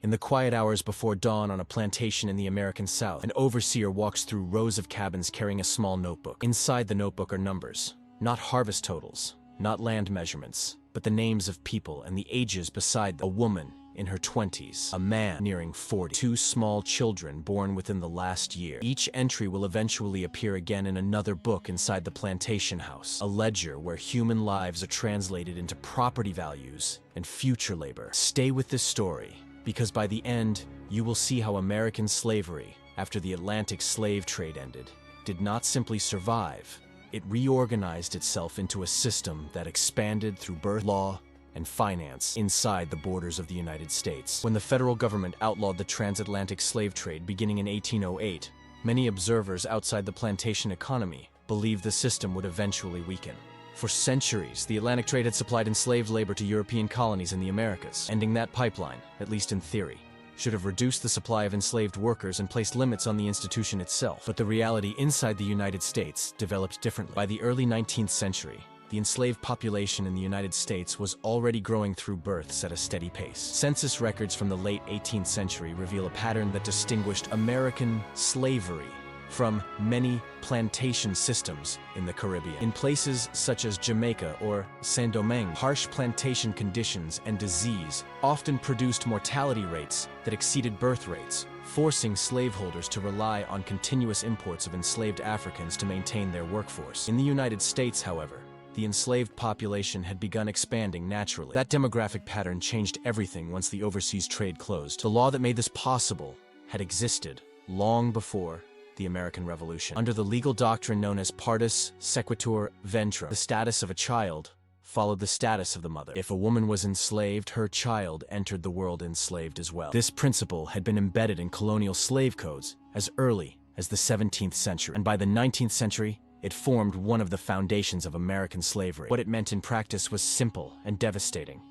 In the quiet hours before dawn on a plantation in the American South, an overseer walks through rows of cabins carrying a small notebook. Inside the notebook are numbers, not harvest totals, not land measurements, but the names of people and the ages beside them. A woman in her 20s, a man nearing 40, two small children born within the last year. Each entry will eventually appear again in another book inside the plantation house, a ledger where human lives are translated into property values and future labor. Stay with this story, because by the end, you will see how American slavery, after the Atlantic slave trade ended, did not simply survive. It reorganized itself into a system that expanded through birth, law, and finance inside the borders of the United States. When the federal government outlawed the transatlantic slave trade beginning in 1808, many observers outside the plantation economy believed the system would eventually weaken. For centuries, the Atlantic trade had supplied enslaved labor to European colonies in the Americas. Ending that pipeline, at least in theory, should have reduced the supply of enslaved workers and placed limits on the institution itself. But the reality inside the United States developed differently. By the early 19th century, the enslaved population in the United States was already growing through births at a steady pace. Census records from the late 18th century reveal a pattern that distinguished American slavery from many plantation systems in the Caribbean. In places such as Jamaica or Saint Domingue, harsh plantation conditions and disease often produced mortality rates that exceeded birth rates, forcing slaveholders to rely on continuous imports of enslaved Africans to maintain their workforce. In the United States, however, the enslaved population had begun expanding naturally. That demographic pattern changed everything once the overseas trade closed. The law that made this possible had existed long before the American Revolution. Under the legal doctrine known as partus, sequitur, ventrem, the status of a child followed the status of the mother. If a woman was enslaved, her child entered the world enslaved as well. This principle had been embedded in colonial slave codes as early as the 17th century, and by the 19th century, it formed one of the foundations of American slavery. What it meant in practice was simple and devastating.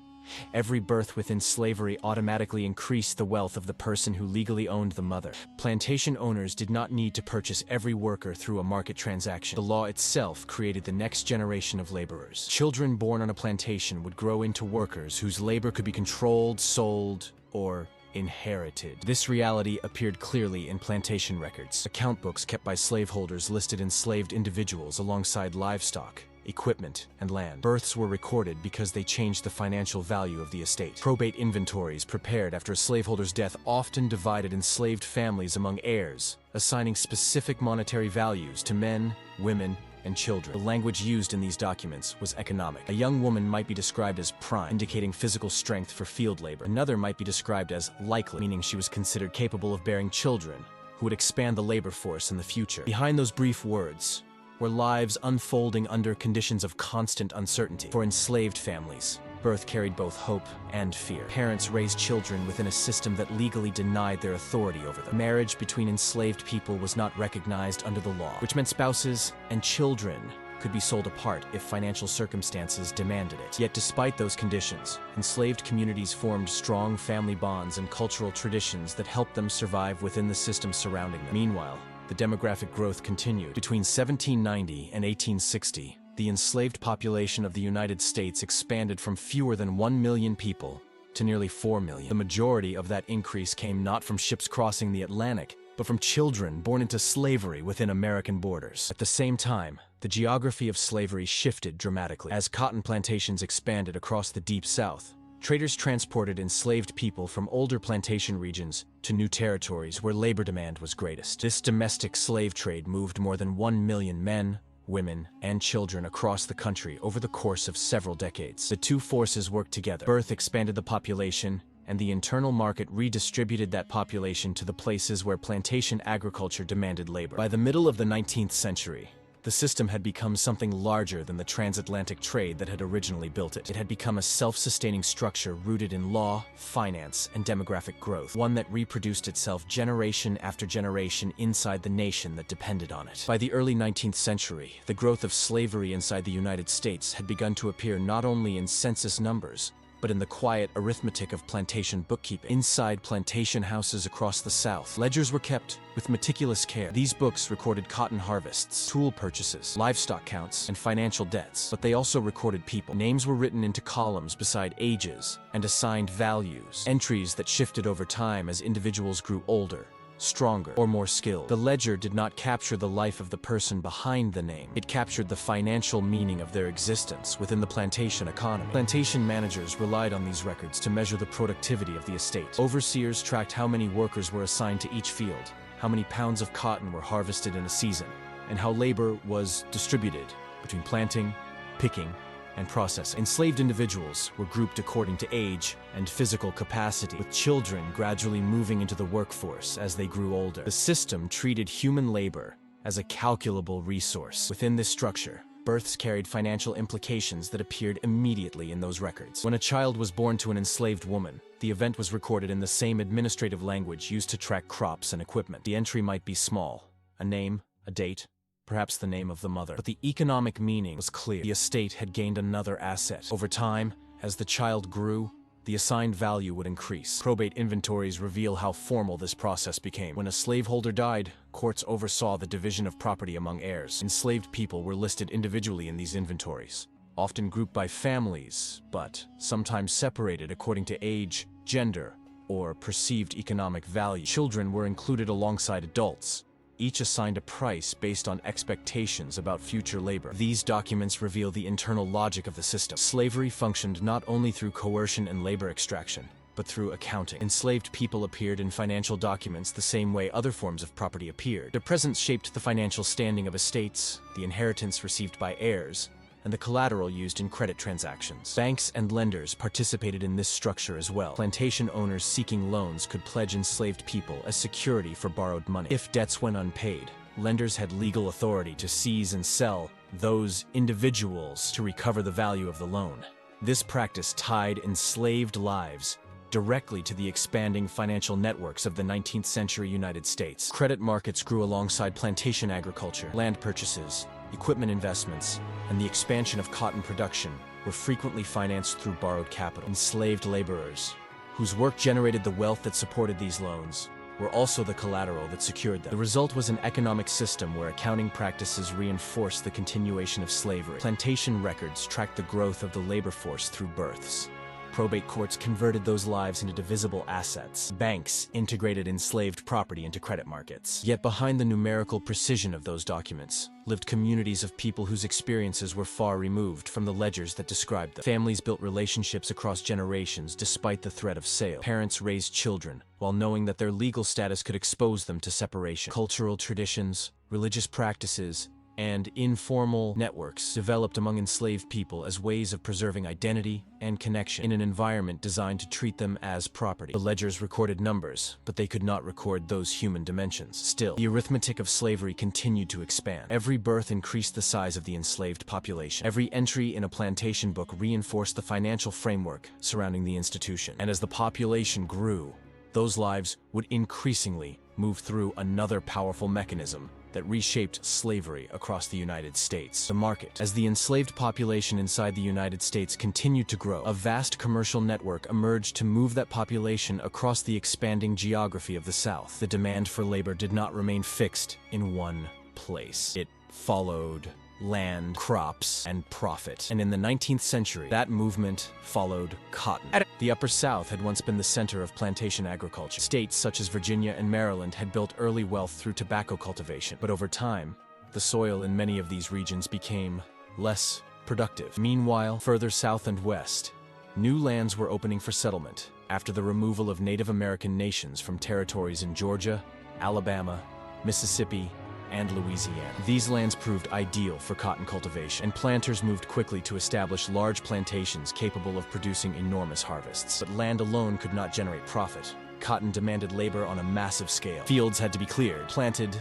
Every birth within slavery automatically increased the wealth of the person who legally owned the mother. Plantation owners did not need to purchase every worker through a market transaction. The law itself created the next generation of laborers. Children born on a plantation would grow into workers whose labor could be controlled, sold, or inherited. This reality appeared clearly in plantation records. Account books kept by slaveholders listed enslaved individuals alongside livestock, equipment, and land. Births were recorded because they changed the financial value of the estate. Probate inventories prepared after a slaveholder's death often divided enslaved families among heirs, assigning specific monetary values to men, women, and children. The language used in these documents was economic. A young woman might be described as prime, indicating physical strength for field labor. Another might be described as likely, meaning she was considered capable of bearing children who would expand the labor force in the future. Behind those brief words were lives unfolding under conditions of constant uncertainty. For enslaved families, birth carried both hope and fear. Parents raised children within a system that legally denied their authority over them. Marriage between enslaved people was not recognized under the law, which meant spouses and children could be sold apart if financial circumstances demanded it. Yet despite those conditions, enslaved communities formed strong family bonds and cultural traditions that helped them survive within the system surrounding them. Meanwhile, the demographic growth continued. Between 1790 and 1860, the enslaved population of the United States expanded from fewer than 1 million people to nearly 4 million. The majority of that increase came not from ships crossing the Atlantic, but from children born into slavery within American borders. At the same time, the geography of slavery shifted dramatically. As cotton plantations expanded across the Deep South, traders transported enslaved people from older plantation regions to new territories where labor demand was greatest. This domestic slave trade moved more than 1 million men, women, and children across the country over the course of several decades. The two forces worked together. Birth expanded the population, and the internal market redistributed that population to the places where plantation agriculture demanded labor. By the middle of the 19th century, the system had become something larger than the transatlantic trade that had originally built it. It had become a self-sustaining structure rooted in law, finance, and demographic growth, one that reproduced itself generation after generation inside the nation that depended on it. By the early 19th century, the growth of slavery inside the United States had begun to appear not only in census numbers, but in the quiet arithmetic of plantation bookkeeping. Inside plantation houses across the South, ledgers were kept with meticulous care. These books recorded cotton harvests, tool purchases, livestock counts, and financial debts, but they also recorded people. Names were written into columns beside ages and assigned values, entries that shifted over time as individuals grew older, stronger, or more skilled. The ledger did not capture the life of the person behind the name. It captured the financial meaning of their existence within the plantation economy. Plantation managers relied on these records to measure the productivity of the estate. Overseers tracked how many workers were assigned to each field, how many pounds of cotton were harvested in a season, and how labor was distributed between planting, picking, and processing. Enslaved individuals were grouped according to age and physical capacity, with children gradually moving into the workforce as they grew older. The system treated human labor as a calculable resource. Within this structure, births carried financial implications that appeared immediately in those records. When a child was born to an enslaved woman, the event was recorded in the same administrative language used to track crops and equipment. The entry might be small: a name, a date, perhaps the name of the mother. But the economic meaning was clear. The estate had gained another asset. Over time, as the child grew, the assigned value would increase. Probate inventories reveal how formal this process became. When a slaveholder died, courts oversaw the division of property among heirs. Enslaved people were listed individually in these inventories, often grouped by families, but sometimes separated according to age, gender, or perceived economic value. Children were included alongside adults, each assigned a price based on expectations about future labor. These documents reveal the internal logic of the system. Slavery functioned not only through coercion and labor extraction, but through accounting. Enslaved people appeared in financial documents the same way other forms of property appeared. Their presence shaped the financial standing of estates, the inheritance received by heirs, and the collateral used in credit transactions. Banks and lenders participated in this structure as well. Plantation owners seeking loans could pledge enslaved people as security for borrowed money. If debts went unpaid, lenders had legal authority to seize and sell those individuals to recover the value of the loan. This practice tied enslaved lives directly to the expanding financial networks of the 19th century United States. Credit markets grew alongside plantation agriculture. Land purchases, equipment investments, and the expansion of cotton production were frequently financed through borrowed capital. Enslaved laborers, whose work generated the wealth that supported these loans, were also the collateral that secured them. The result was an economic system where accounting practices reinforced the continuation of slavery. Plantation records tracked the growth of the labor force through births. Probate courts converted those lives into divisible assets. Banks integrated enslaved property into credit markets. Yet behind the numerical precision of those documents lived communities of people whose experiences were far removed from the ledgers that described them. Families built relationships across generations despite the threat of sale. Parents raised children while knowing that their legal status could expose them to separation. Cultural traditions, religious practices, and informal networks developed among enslaved people as ways of preserving identity and connection in an environment designed to treat them as property. The ledgers recorded numbers, but they could not record those human dimensions. Still, the arithmetic of slavery continued to expand. Every birth increased the size of the enslaved population. Every entry in a plantation book reinforced the financial framework surrounding the institution. And as the population grew, those lives would increasingly move through another powerful mechanism that reshaped slavery across the United States: the market. As the enslaved population inside the United States continued to grow, a vast commercial network emerged to move that population across the expanding geography of the South. The demand for labor did not remain fixed in one place. It followed land, crops, and profit. And in the 19th century, that movement followed cotton. The Upper South had once been the center of plantation agriculture. States such as Virginia and Maryland had built early wealth through tobacco cultivation. But over time, the soil in many of these regions became less productive. Meanwhile, further south and west, new lands were opening for settlement after the removal of Native American nations from territories in Georgia, Alabama, Mississippi, and Louisiana. These lands proved ideal for cotton cultivation, and planters moved quickly to establish large plantations capable of producing enormous harvests. But land alone could not generate profit. Cotton demanded labor on a massive scale. Fields had to be cleared, planted,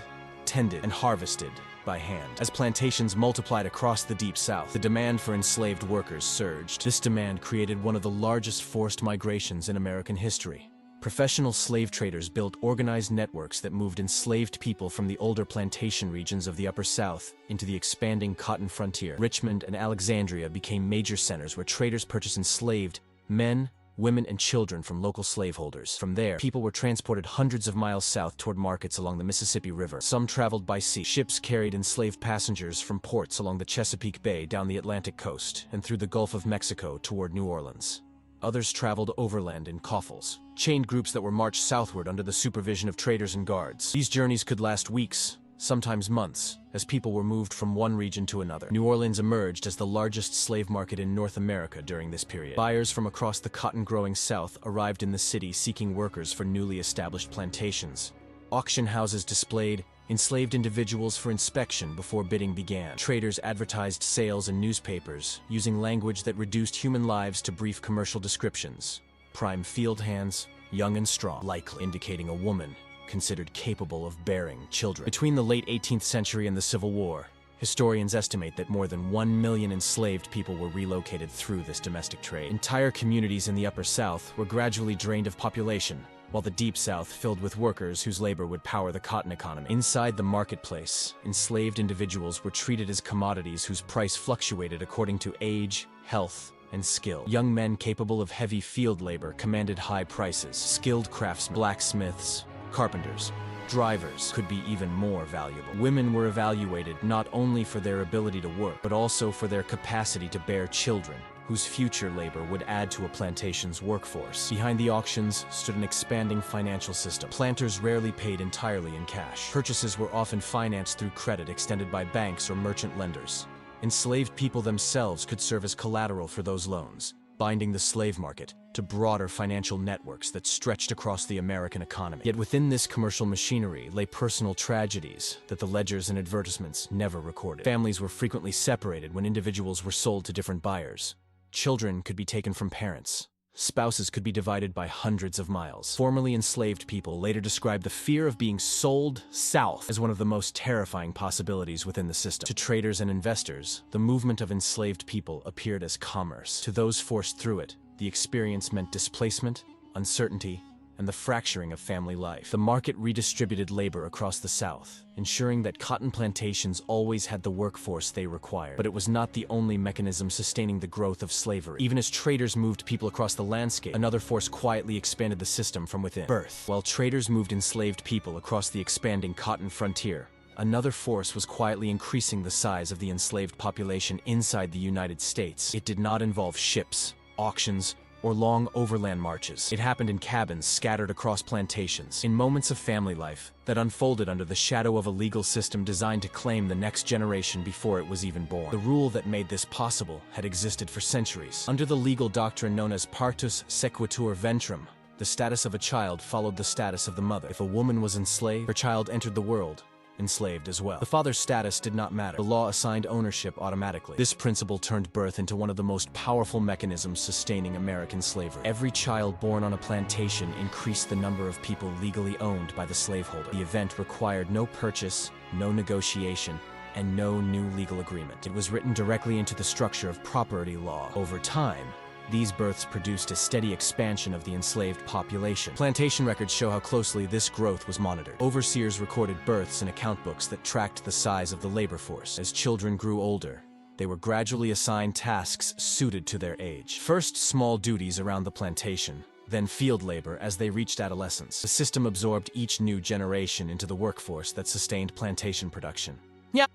tended, and harvested by hand. As plantations multiplied across the Deep South, the demand for enslaved workers surged. This demand created one of the largest forced migrations in American history. Professional slave traders built organized networks that moved enslaved people from the older plantation regions of the Upper South into the expanding cotton frontier. Richmond and Alexandria became major centers where traders purchased enslaved men, women, and children from local slaveholders. From there, people were transported hundreds of miles south toward markets along the Mississippi River. Some traveled by sea. Ships carried enslaved passengers from ports along the Chesapeake Bay down the Atlantic coast and through the Gulf of Mexico toward New Orleans. Others traveled overland in coffles, chained groups that were marched southward under the supervision of traders and guards. These journeys could last weeks, sometimes months, as people were moved from one region to another. New Orleans emerged as the largest slave market in North America during this period. Buyers from across the cotton-growing South arrived in the city seeking workers for newly established plantations. Auction houses displayed enslaved individuals for inspection before bidding began. Traders advertised sales in newspapers, using language that reduced human lives to brief commercial descriptions. Prime field hands, young and strong, likely indicating a woman considered capable of bearing children. Between the late 18th century and the Civil War, historians estimate that more than 1 million enslaved people were relocated through this domestic trade. Entire communities in the Upper South were gradually drained of population, while the Deep South filled with workers whose labor would power the cotton economy. Inside the marketplace, enslaved individuals were treated as commodities whose price fluctuated according to age, health, and skill. Young men capable of heavy field labor commanded high prices. Skilled craftsmen, blacksmiths, carpenters, drivers could be even more valuable. Women were evaluated not only for their ability to work, but also for their capacity to bear children, whose future labor would add to a plantation's workforce. Behind the auctions stood an expanding financial system. Planters rarely paid entirely in cash. Purchases were often financed through credit extended by banks or merchant lenders. Enslaved people themselves could serve as collateral for those loans, binding the slave market to broader financial networks that stretched across the American economy. Yet within this commercial machinery lay personal tragedies that the ledgers and advertisements never recorded. Families were frequently separated when individuals were sold to different buyers. Children could be taken from parents. Spouses could be divided by hundreds of miles. Formerly enslaved people later described the fear of being sold south as one of the most terrifying possibilities within the system. To traders and investors, the movement of enslaved people appeared as commerce. To those forced through it, the experience meant displacement, uncertainty, and the fracturing of family life. The market redistributed labor across the South, ensuring that cotton plantations always had the workforce they required. But it was not the only mechanism sustaining the growth of slavery. Even as traders moved people across the landscape, another force quietly expanded the system from within: birth. While traders moved enslaved people across the expanding cotton frontier, another force was quietly increasing the size of the enslaved population inside the United States. It did not involve ships, auctions, or long overland marches. It happened in cabins scattered across plantations, in moments of family life that unfolded under the shadow of a legal system designed to claim the next generation before it was even born. The rule that made this possible had existed for centuries. Under the legal doctrine known as partus, sequitur, ventrem, the status of a child followed the status of the mother. If a woman was enslaved, her child entered the world enslaved as well. The father's status did not matter. The law assigned ownership automatically. This principle turned birth into one of the most powerful mechanisms sustaining American slavery. Every child born on a plantation increased the number of people legally owned by the slaveholder. The event required no purchase, no negotiation, and no new legal agreement. It was written directly into the structure of property law. Over time, these births produced a steady expansion of the enslaved population. Plantation records show how closely this growth was monitored. Overseers recorded births in account books that tracked the size of the labor force. As children grew older, they were gradually assigned tasks suited to their age. First, small duties around the plantation, then field labor as they reached adolescence. The system absorbed each new generation into the workforce that sustained plantation production.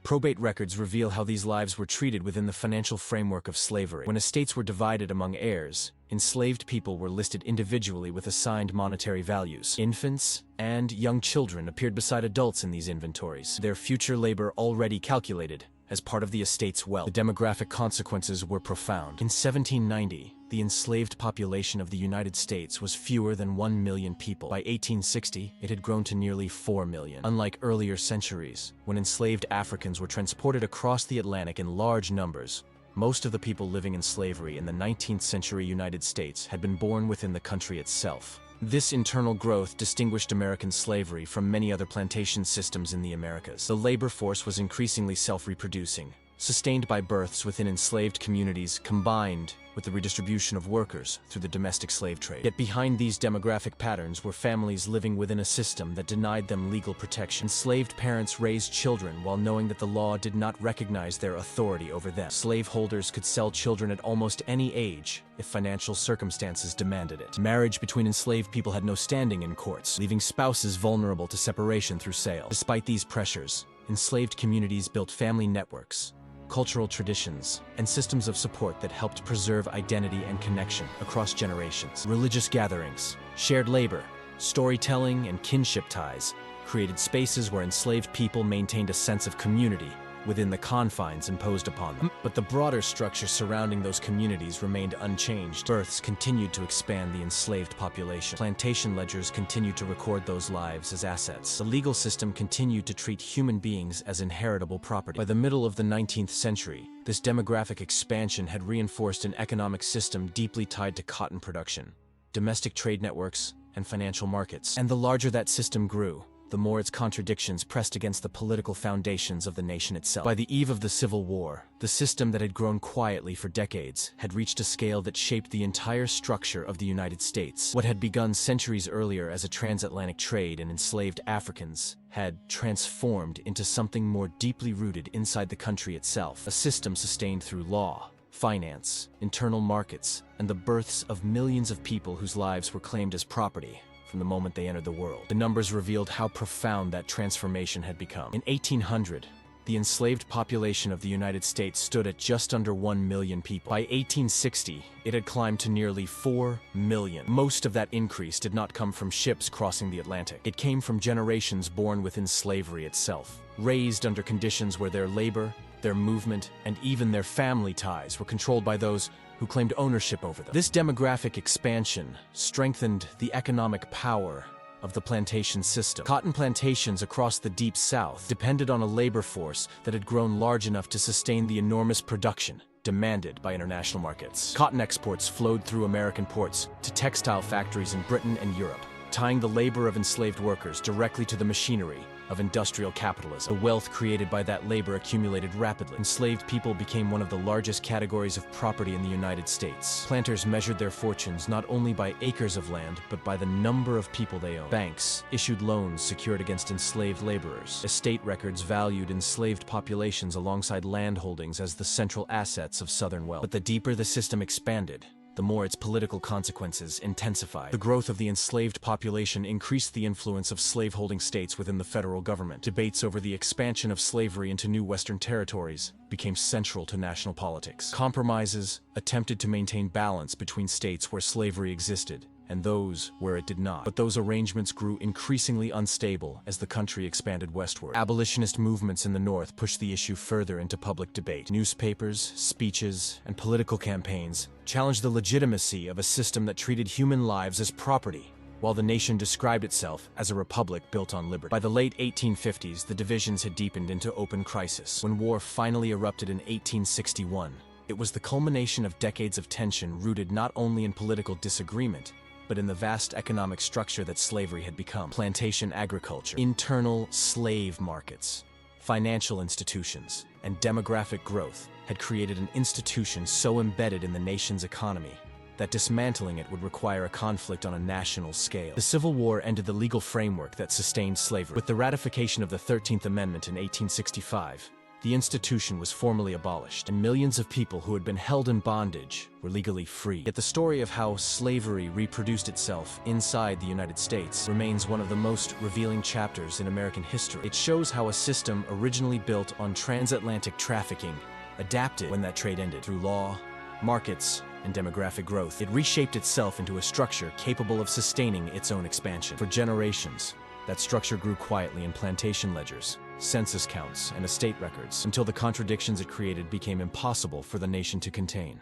Probate records reveal how these lives were treated within the financial framework of slavery. When estates were divided among heirs, enslaved people were listed individually with assigned monetary values. Infants and young children appeared beside adults in these inventories, their future labor already calculated as part of the estate's wealth. The demographic consequences were profound. In 1790, the enslaved population of the United States was fewer than 1 million people. By 1860, it had grown to nearly 4 million. Unlike earlier centuries, when enslaved Africans were transported across the Atlantic in large numbers, most of the people living in slavery in the 19th century United States had been born within the country itself. This internal growth distinguished American slavery from many other plantation systems in the Americas. The labor force was increasingly self-reproducing, sustained by births within enslaved communities combined with the redistribution of workers through the domestic slave trade. Yet behind these demographic patterns were families living within a system that denied them legal protection. Enslaved parents raised children while knowing that the law did not recognize their authority over them. Slaveholders could sell children at almost any age if financial circumstances demanded it. Marriage between enslaved people had no standing in courts, leaving spouses vulnerable to separation through sale. Despite these pressures, enslaved communities built family networks, cultural traditions, and systems of support that helped preserve identity and connection across generations. Religious gatherings, shared labor, storytelling, and kinship ties created spaces where enslaved people maintained a sense of community within the confines imposed upon them. But the broader structure surrounding those communities remained unchanged. Births continued to expand the enslaved population. Plantation ledgers continued to record those lives as assets. The legal system continued to treat human beings as inheritable property. By the middle of the 19th century, this demographic expansion had reinforced an economic system deeply tied to cotton production, domestic trade networks, and financial markets. And the larger that system grew, the more its contradictions pressed against the political foundations of the nation itself. By the eve of the Civil War, the system that had grown quietly for decades had reached a scale that shaped the entire structure of the United States. What had begun centuries earlier as a transatlantic trade in enslaved Africans had transformed into something more deeply rooted inside the country itself, a system sustained through law, finance, internal markets, and the births of millions of people whose lives were claimed as property from the moment they entered the world. The numbers revealed how profound that transformation had become. In 1800, the enslaved population of the United States stood at just under 1 million people. By 1860, it had climbed to nearly 4 million. Most of that increase did not come from ships crossing the Atlantic. It came from generations born within slavery itself, raised under conditions where their labor, their movement, and even their family ties were controlled by those who claimed ownership over them. This demographic expansion strengthened the economic power of the plantation system. Cotton plantations across the Deep South depended on a labor force that had grown large enough to sustain the enormous production demanded by international markets. Cotton exports flowed through American ports to textile factories in Britain and Europe, tying the labor of enslaved workers directly to the machinery of industrial capitalism. The wealth created by that labor accumulated rapidly. Enslaved people became one of the largest categories of property in the United States. Planters measured their fortunes not only by acres of land, but by the number of people they owned. Banks issued loans secured against enslaved laborers. Estate records valued enslaved populations alongside land holdings as the central assets of Southern wealth. But the deeper the system expanded, the more its political consequences intensified. The growth of the enslaved population increased the influence of slaveholding states within the federal government. Debates over the expansion of slavery into new Western territories became central to national politics. Compromises attempted to maintain balance between states where slavery existed and those where it did not. But those arrangements grew increasingly unstable as the country expanded westward. Abolitionist movements in the North pushed the issue further into public debate. Newspapers, speeches, and political campaigns challenged the legitimacy of a system that treated human lives as property, while the nation described itself as a republic built on liberty. By the late 1850s, the divisions had deepened into open crisis. When war finally erupted in 1861, it was the culmination of decades of tension rooted not only in political disagreement, but in the vast economic structure that slavery had become. Plantation agriculture, internal slave markets, financial institutions, and demographic growth had created an institution so embedded in the nation's economy that dismantling it would require a conflict on a national scale. The Civil War ended the legal framework that sustained slavery. With the ratification of the 13th Amendment in 1865, the institution was formally abolished, and millions of people who had been held in bondage were legally free. Yet the story of how slavery reproduced itself inside the United States remains one of the most revealing chapters in American history. It shows how a system originally built on transatlantic trafficking adapted when that trade ended. Through law, markets, and demographic growth, it reshaped itself into a structure capable of sustaining its own expansion. For generations, that structure grew quietly in plantation ledgers, census counts, and estate records, until the contradictions it created became impossible for the nation to contain.